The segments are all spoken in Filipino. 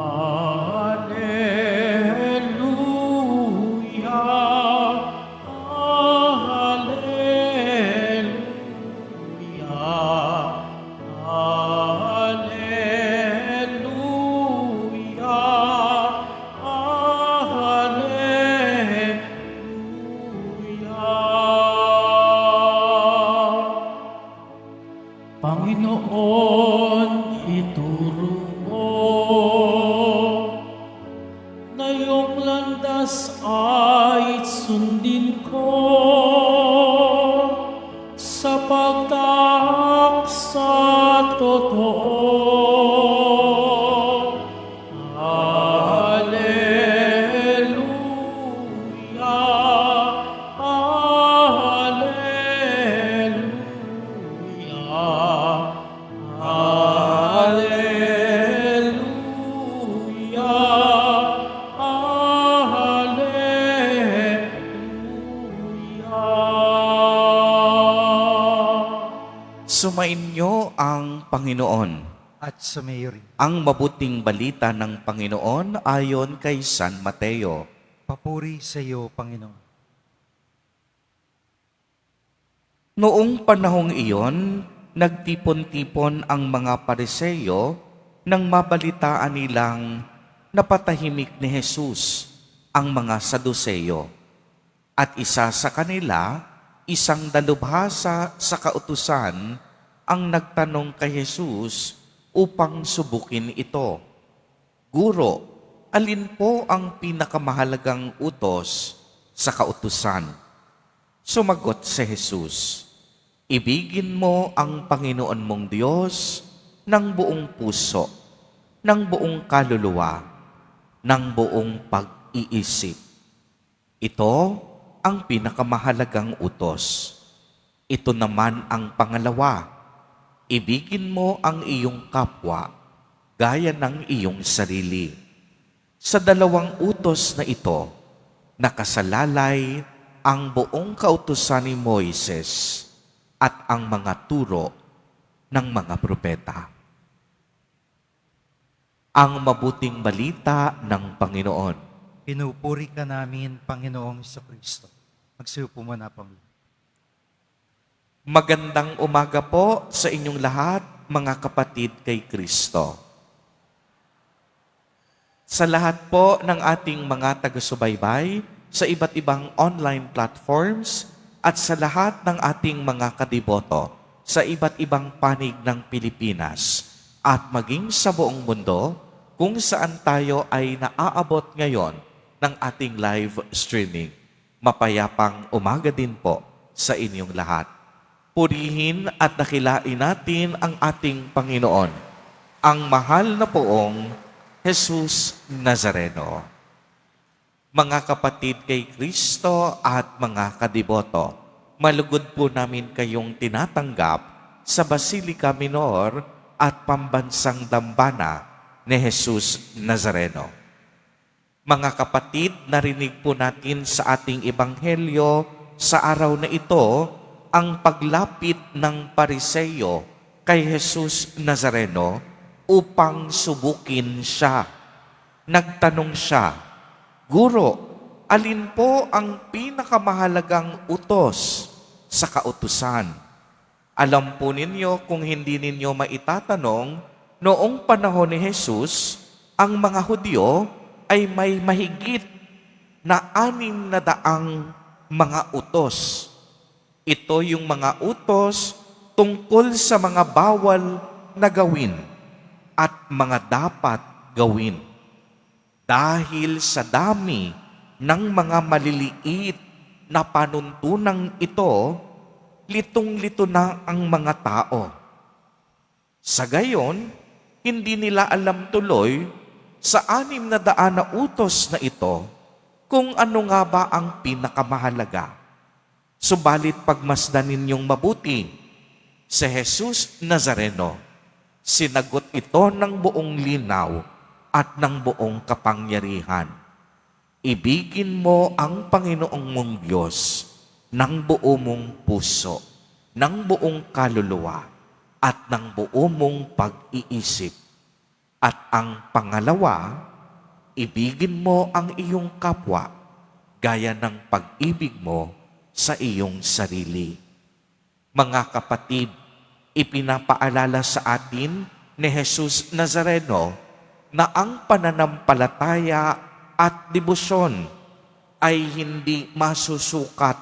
Alleluia, Alleluia, Alleluia, Alleluia. Panginoon, ituro mo na iyong landas ay sundin ko sa pagtaak sa totoo. Alleluia, Alleluia, Alleluia, Alleluia. Sumainyo ang Panginoon. At sumayo rin. Ang mabuting balita ng Panginoon ayon kay San Mateo. Papuri sa iyo, Panginoon. Noong panahong iyon, nagtipon-tipon ang mga Pariseo nang mabalitaan nilang napatahimik ni Jesus ang mga Saduceo. At isa sa kanila, isang dalubhasa sa kautusan, ang nagtanong kay Jesus upang subukin ito. Guro, alin po ang pinakamahalagang utos sa kautusan? Sumagot si Jesus, ibigin mo ang Panginoon mong Diyos ng buong puso, ng buong kaluluwa, ng buong pag-iisip. Ito ang pinakamahalagang utos. Ito naman ang pangalawa, ibigin mo ang iyong kapwa gaya ng iyong sarili. Sa dalawang utos na ito, nakasalalay ang buong kautusan ni Moises at ang mga turo ng mga propeta. Ang mabuting balita ng Panginoon. Pinupuri ka namin, Panginoong Kristo. Magsiupo muna, Panginoon. Magandang umaga po sa inyong lahat, mga kapatid kay Kristo. Sa lahat po ng ating mga taga-subaybay sa iba't ibang online platforms at sa lahat ng ating mga kadiboto sa iba't ibang panig ng Pilipinas at maging sa buong mundo kung saan tayo ay naaabot ngayon ng ating live streaming. Mapayapang umaga din po sa inyong lahat. Purihin at dakilain natin ang ating Panginoon, ang mahal na poong Jesus Nazareno. Mga kapatid kay Kristo at mga kadiboto, malugod po namin kayong tinatanggap sa Basilica Minor at Pambansang Dambana ni Jesus Nazareno. Mga kapatid, narinig po natin sa ating ebanghelyo sa araw na ito ang paglapit ng Pariseo kay Jesus Nazareno upang subukin siya. Nagtanong siya, Guro, alin po ang pinakamahalagang utos sa kautusan? Alam po ninyo kung hindi ninyo maitatanong, noong panahon ni Jesus, ang mga Hudyo ay may mahigit na 600 mga utos. Ito yung mga utos tungkol sa mga bawal na gawin at mga dapat gawin. Dahil sa dami ng mga maliliit na panuntunang ito, litong-lito na ang mga tao. Sa gayon, hindi nila alam tuloy sa 600 na utos na ito kung ano nga ba ang pinakamahalaga. Subalit pagmasdan ninyong mabuti, si Jesus Nazareno, sinagot ito ng buong linaw at ng buong kapangyarihan. Ibigin mo ang Panginoong mong Diyos ng buo mong puso, ng buong kaluluwa, at ng buo mong pag-iisip. At ang pangalawa, ibigin mo ang iyong kapwa gaya ng pag-ibig mo sa iyong sarili. Mga kapatid, ipinapaalala sa atin ni Jesus Nazareno na ang pananampalataya at debosyon ay hindi masusukat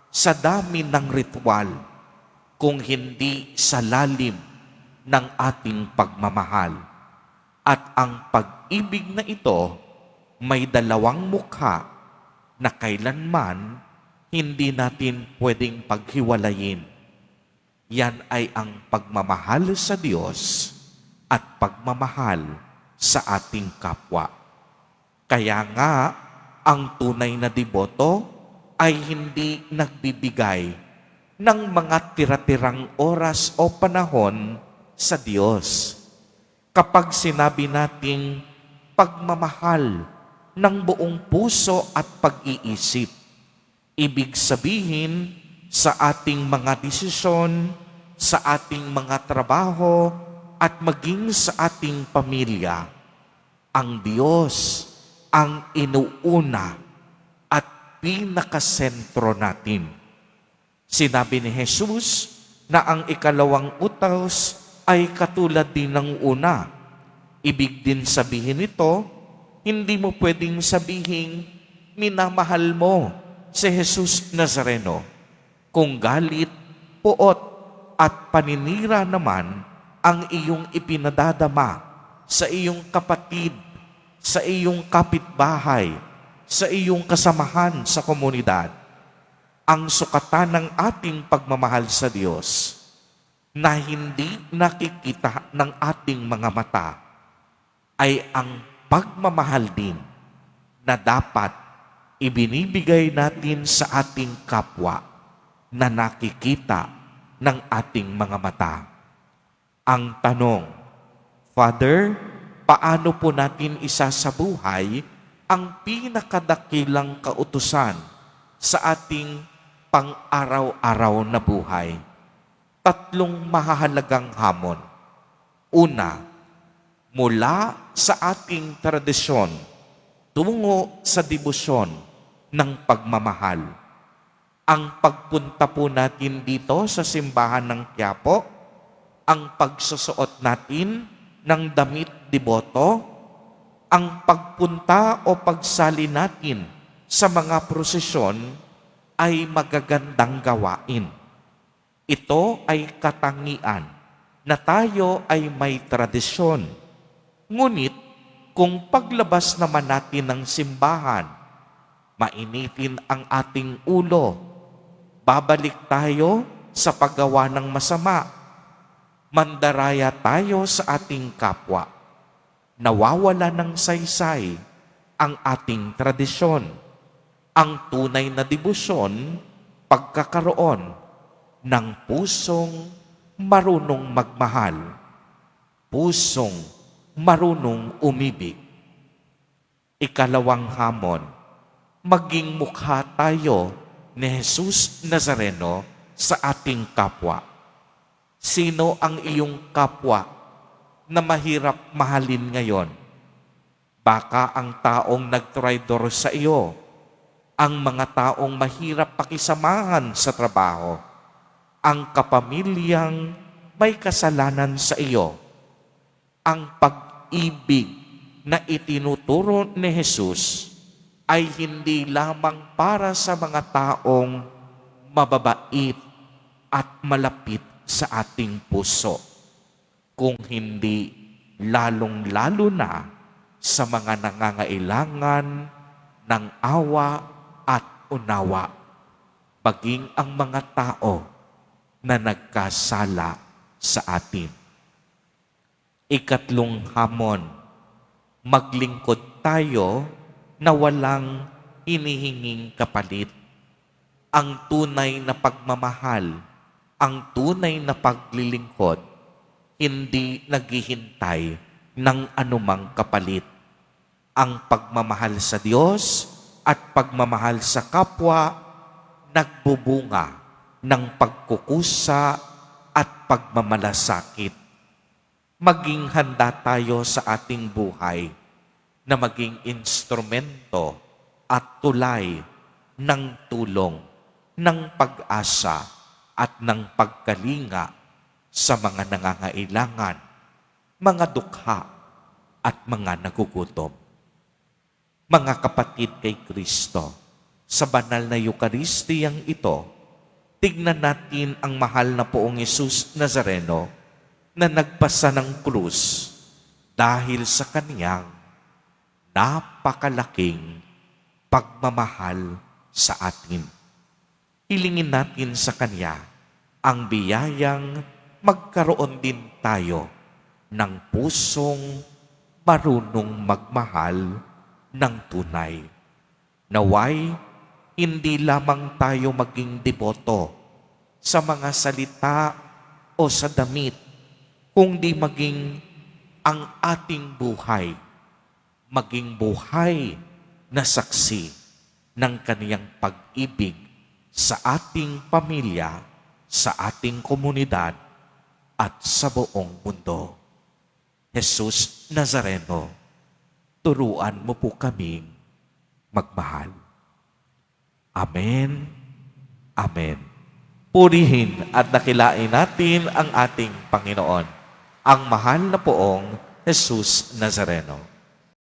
sa dami ng ritual, kung hindi sa lalim ng ating pagmamahal. At ang pag-ibig na ito may dalawang mukha na kailanman hindi natin pwedeng paghiwalayin. Yan ay ang pagmamahal sa Diyos at pagmamahal sa ating kapwa. Kaya nga, ang tunay na deboto ay hindi nagbibigay ng mga tira-tirang oras o panahon sa Diyos. Kapag sinabi nating pagmamahal ng buong puso at pag-iisip, ibig sabihin sa ating mga desisyon, sa ating mga trabaho, at maging sa ating pamilya, ang Diyos ang inuuna at pinakasentro natin. Sinabi ni Jesus na ang ikalawang utos ay katulad din ng una. Ibig din sabihin nito, hindi mo pwedeng sabihin, minamahal mo si Jesus Nazareno, kung galit, puot, at paninira naman ang iyong ipinadadama sa iyong kapatid, sa iyong kapitbahay, sa iyong kasamahan sa komunidad. Ang sukatan ng ating pagmamahal sa Diyos na hindi nakikita ng ating mga mata ay ang pagmamahal din na dapat ibinibigay natin sa ating kapwa na nakikita ng ating mga mata. Ang tanong, Father, paano po natin isasabuhay ang pinakadakilang kautusan sa ating pang-araw-araw na buhay? Tatlong mahahalagang hamon. Una, mula sa ating tradisyon tungo sa debosyon ng pagmamahal. Ang pagpunta po natin dito sa simbahan ng Quiapo, ang pagsusuot natin ng damit deboto, ang pagpunta o pagsali natin sa mga prosesyon ay magagandang gawain. Ito ay katangian na tayo ay may tradisyon. Ngunit kung paglabas naman natin ng simbahan, mainitin ang ating ulo, babalik tayo sa paggawa ng masama, mandaraya tayo sa ating kapwa, nawawala ng saysay ang ating tradisyon, ang tunay na debosyon, pagkakaroon ng pusong marunong magmahal, pusong marunong umibig. Ikalawang hamon, maging mukha tayo ni Jesus Nazareno sa ating kapwa. Sino ang iyong kapwa na mahirap mahalin ngayon? Baka ang taong nagtraidor sa iyo, ang mga taong mahirap pakisamahan sa trabaho, ang kapamilyang may kasalanan sa iyo. Ang pag-ibig na itinuturo ni Jesus ay hindi lamang para sa mga taong mababait at malapit sa ating puso, kung hindi lalong-lalo na sa mga nangangailangan ng awa at unawa, baging ang mga tao na nagkasala sa atin. Ikatlong hamon, maglingkod tayo na walang hinihinging kapalit. Ang tunay na pagmamahal, ang tunay na paglilingkod, hindi naghihintay ng anumang kapalit. Ang pagmamahal sa Diyos at pagmamahal sa kapwa nagbubunga ng pagkukusa at pagmamalasakit. maging handa tayo sa ating buhay na maging instrumento at tulay ng tulong, ng pag-asa at ng pagkalinga sa mga nangangailangan, mga dukha at mga nagugutom. Mga kapatid kay Kristo, sa banal na Eukaristiyang ito, tignan natin ang mahal na Poong Jesus Nazareno na nagpasa ng krus dahil sa kaniyang napakalaking pagmamahal sa atin. Hilingin natin sa Kanya ang biyayang magkaroon din tayo ng pusong marunong magmahal ng tunay. Naway, hindi lamang tayo maging deboto sa mga salita o sa damit, kundi maging ang ating buhay, maging buhay na saksi ng kaniyang pag-ibig sa ating pamilya, sa ating komunidad, at sa buong mundo. Jesus Nazareno, turuan mo po kaming magmahal. Amen. Amen. Purihin at dakilain natin ang ating Panginoon, ang mahal na Poong Jesus Nazareno.